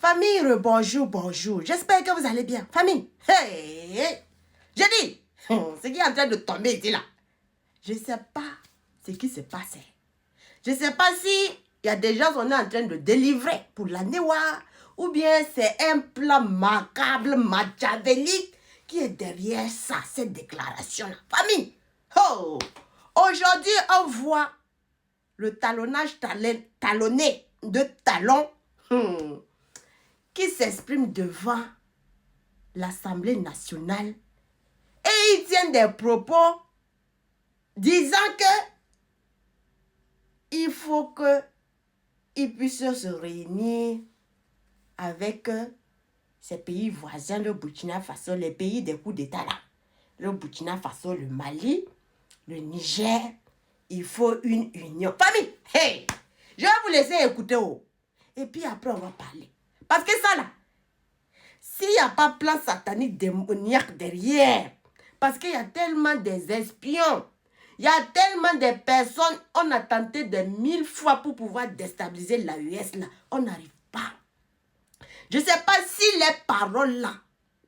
Famille, bonjour, bonjour. J'espère que vous allez bien. Famille, hey, j'ai dit, ce qui est en train de tomber ici là. Je ne sais pas ce qui se passe. Je ne sais pas si il y a des gens qui sont en train de délivrer pour la Newa ou bien c'est un plan macabre, machiavélique qui est derrière ça, cette déclaration-là. Famille, oh, aujourd'hui on voit le talonnage talonné de talons qui s'exprime devant l'Assemblée nationale et il tient des propos disant que il faut qu'ils puissent se réunir avec ces pays voisins, le Burkina Faso, les pays des coups d'État là. Le Burkina Faso, le Mali, le Niger. Il faut une union. Famille, hey, je vais vous laisser écouter. Oh. Et puis après, on va parler. Parce que ça là, s'il n'y a pas plan satanique démoniaque derrière, parce qu'il y a tellement des espions, il y a tellement de personnes, on a tenté de 1000 fois pour pouvoir déstabiliser l'AES là, on n'arrive pas. Je ne sais pas si les paroles là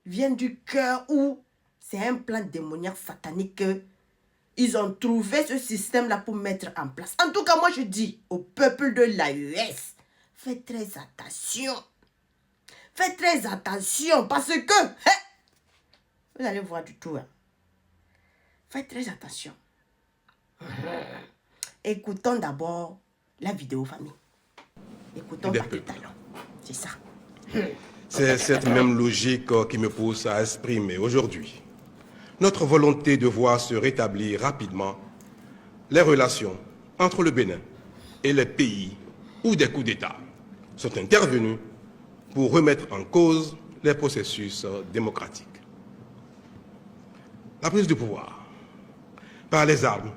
viennent du cœur ou c'est un plan démoniaque satanique que ils ont trouvé ce système là pour mettre en place. En tout cas, moi je dis au peuple de l'AES, faites très attention. Faites très attention parce que vous allez voir du tout. Hein. Faites très attention. Écoutons d'abord la vidéo famille. Écoutons Pathé Talon. C'est ça. C'est cette même logique qui me pousse à exprimer aujourd'hui notre volonté de voir se rétablir rapidement les relations entre le Bénin et les pays où des coups d'État sont intervenus pour remettre en cause les processus démocratiques. La prise du pouvoir par les armes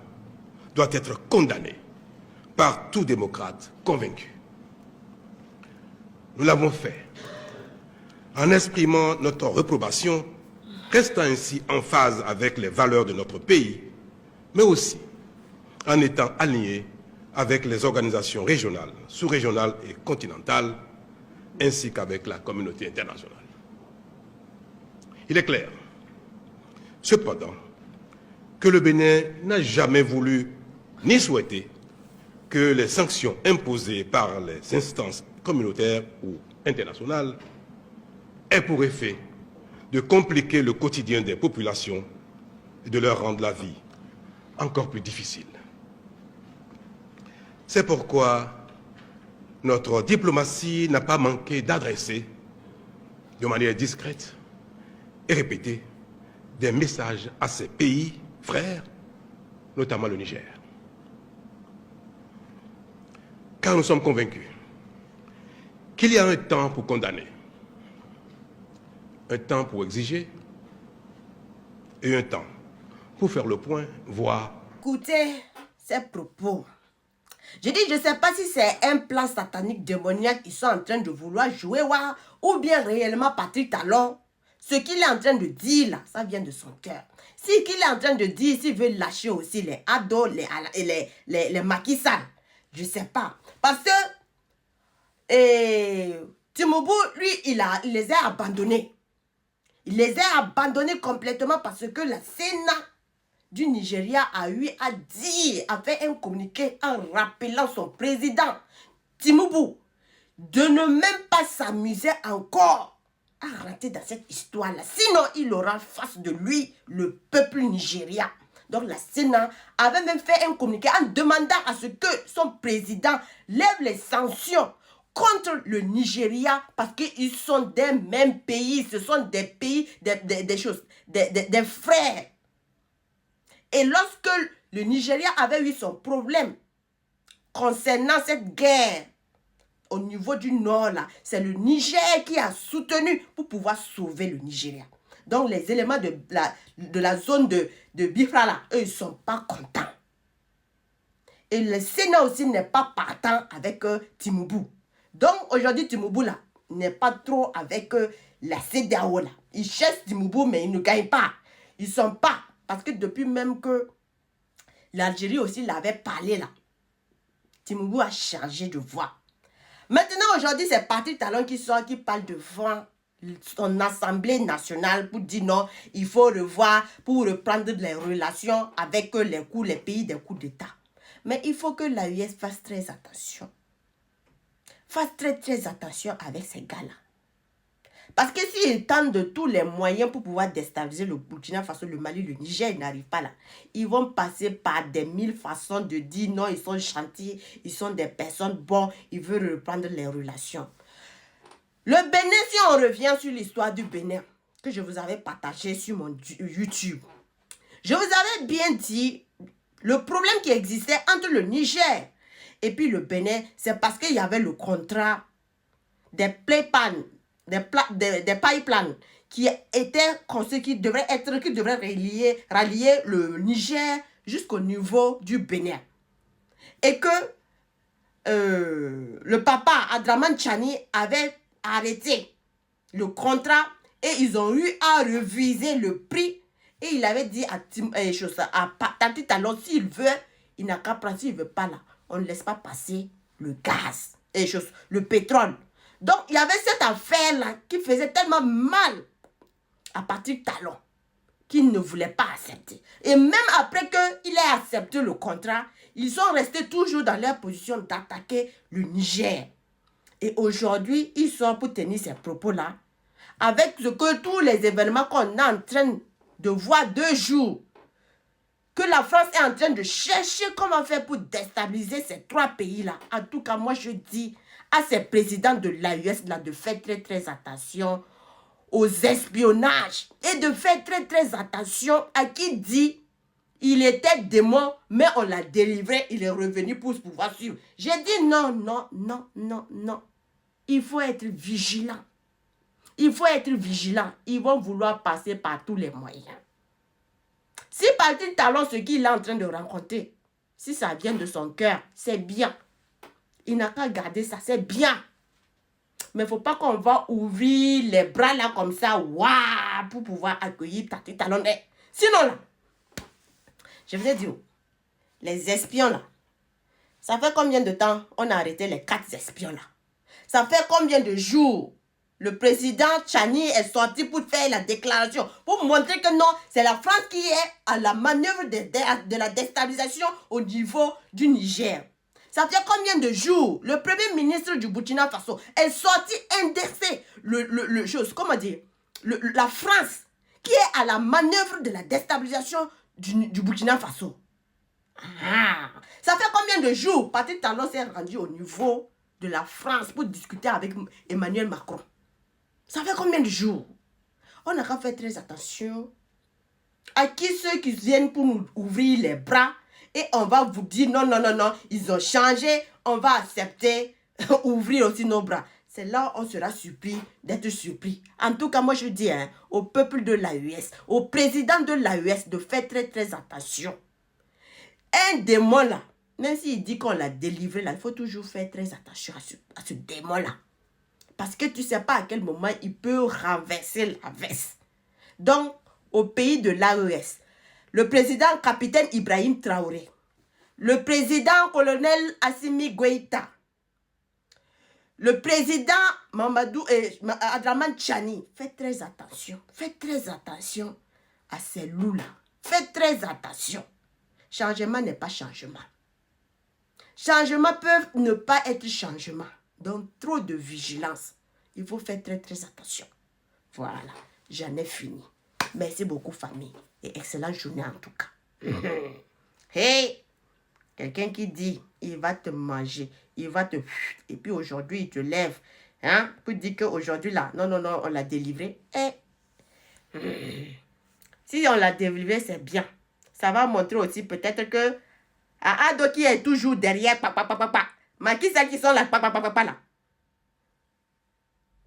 doit être condamnée par tout démocrate convaincu. Nous l'avons fait en exprimant notre réprobation, restant ainsi en phase avec les valeurs de notre pays, mais aussi en étant alignés avec les organisations régionales, sous-régionales et continentales, ainsi qu'avec la communauté internationale. Il est clair, cependant, que le Bénin n'a jamais voulu ni souhaité que les sanctions imposées par les instances communautaires ou internationales aient pour effet de compliquer le quotidien des populations et de leur rendre la vie encore plus difficile. C'est pourquoi notre diplomatie n'a pas manqué d'adresser de manière discrète et répétée des messages à ces pays frères, notamment le Niger. Car nous sommes convaincus qu'il y a un temps pour condamner, un temps pour exiger et un temps pour faire le point, voire... Écoutez ces propos. Je dis, je ne sais pas si c'est un plan satanique démoniaque qu'ils sont en train de vouloir jouer ou bien réellement Patrick Talon. Ce qu'il est en train de dire là, ça vient de son cœur. Ce qu'il est en train de dire, s'il veut lâcher aussi les ados, les Macky Sall, je ne sais pas. Parce que Timoubou, lui, il les a abandonnés. Il les a abandonnés complètement parce que la Sénat du Nigeria a eu à dire, a fait un communiqué en rappelant son président, Timoubou, de ne même pas s'amuser encore à rentrer dans cette histoire-là. Sinon, il aura face de lui le peuple nigérien. Donc, la Sénat avait même fait un communiqué en demandant à ce que son président lève les sanctions contre le Nigeria parce qu'ils sont des mêmes pays. Ce sont des pays, des frères. Et lorsque le Nigeria avait eu son problème concernant cette guerre au niveau du nord, là, c'est le Niger qui a soutenu pour pouvoir sauver le Nigeria. Donc les éléments de la zone de Biafra, là, eux, ils ne sont pas contents. Et le Sénat aussi n'est pas partant avec Timoubou. Donc aujourd'hui, Timoubou, là, n'est pas trop avec la CEDEAO, là. Ils cherchent Timoubou, mais ils ne gagnent pas. Ils ne sont pas. Parce que depuis même que l'Algérie aussi l'avait parlé là, Timoubou a changé de voix. Maintenant, aujourd'hui, c'est Patrick Talon qui sort, qui parle devant son Assemblée nationale pour dire non, il faut revoir, pour reprendre les relations avec les pays des coups d'État. Mais il faut que l'AES fasse très attention. Fasse très attention avec ces gars-là. Parce que s'ils tentent de tous les moyens pour pouvoir déstabiliser le Burkina Faso, le Mali, le Niger, ils n'arrivent pas là. Ils vont passer par des mille façons de dire non, ils sont gentils, ils sont des personnes bonnes, ils veulent reprendre les relations. Le Bénin, si on revient sur l'histoire du Bénin, que je vous avais partagé sur mon YouTube, je vous avais bien dit, le problème qui existait entre le Niger et puis le Bénin, c'est parce qu'il y avait le contrat des pipelines qui étaient construits, qui devraient rallier le Niger jusqu'au niveau du Bénin. Et que le papa Abdraman Tchani avait arrêté le contrat et ils ont eu à reviser le prix. Et il avait dit à Patrick Talon, s'il veut, il n'a qu'à prendre, s'il ne veut pas là, on ne laisse pas passer le gaz et le pétrole. Donc, il y avait cette affaire-là qui faisait tellement mal à Patrick Talon qu'il ne voulait pas accepter. Et même après qu'il ait accepté le contrat, ils sont restés toujours dans leur position d'attaquer le Niger. Et aujourd'hui, ils sont pour tenir ces propos-là avec tous les événements qu'on est en train de voir 2 jours. Que la France est en train de chercher comment faire pour déstabiliser ces 3 pays-là. En tout cas, moi, je dis à ces présidents de l'AES de faire très attention aux espionnages et de faire très attention à qui dit il était démon, mais on l'a délivré, il est revenu pour pouvoir suivre. J'ai dit non. Il faut être vigilant. Il faut être vigilant. Ils vont vouloir passer par tous les moyens. Si Patrick Talon, ce qu'il est en train de rencontrer, si ça vient de son cœur, c'est bien. Il n'a qu'à garder ça, c'est bien. Mais il ne faut pas qu'on va ouvrir les bras là comme ça, waouh, pour pouvoir accueillir Patrick Talon. Sinon là, je vous ai dit, les espions là, ça fait combien de temps on a arrêté les 4 espions là? Ça fait combien de jours le président Tchani est sorti pour faire la déclaration, pour montrer que non, c'est la France qui est à la manœuvre de la déstabilisation au niveau du Niger. Ça fait combien de jours le premier ministre du Burkina Faso est sorti indexer la France qui est à la manœuvre de la déstabilisation du Burkina Faso. Ça fait combien de jours Patrick Talon s'est rendu au niveau de la France pour discuter avec Emmanuel Macron? Ça fait combien de jours? On a qu'à faire très attention à ceux qui viennent pour nous ouvrir les bras et on va vous dire non, ils ont changé, on va accepter, ouvrir aussi nos bras. C'est là où on sera surpris d'être surpris. En tout cas, moi je dis au peuple de l'AES, au président de l'AES de faire très attention. Un démon là, même s'il dit qu'on l'a délivré là, il faut toujours faire très attention à ce démon là. Parce que tu ne sais pas à quel moment il peut renverser la veste. Donc, au pays de l'AES, le président capitaine Ibrahim Traoré, le président colonel Assimi Goïta, le président Abdraman Tchani, faites très attention à ces loups-là. Faites très attention. Changement n'est pas changement. Changement peut ne pas être changement. Donc, trop de vigilance. Il faut faire très attention. Voilà, j'en ai fini. Merci beaucoup, famille. Et excellente journée en tout cas. Hey! Quelqu'un qui dit, il va te manger, il va te... Et puis aujourd'hui, il te lève. Hein? Pour dire qu'aujourd'hui, là, non, on l'a délivré. Si on l'a délivré, c'est bien. Ça va montrer aussi peut-être que... donc qui est toujours derrière, mais qui c'est qui sont là, là?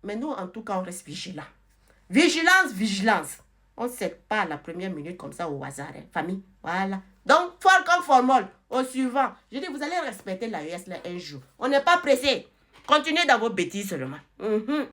Mais nous, en tout cas, on reste vigilant. Vigilance. On ne sait pas à la première minute comme ça au hasard, famille. Voilà. Donc, fort comme formol, au suivant. Je dis, vous allez respecter l'AES là un jour. On n'est pas pressé. Continuez dans vos bêtises seulement.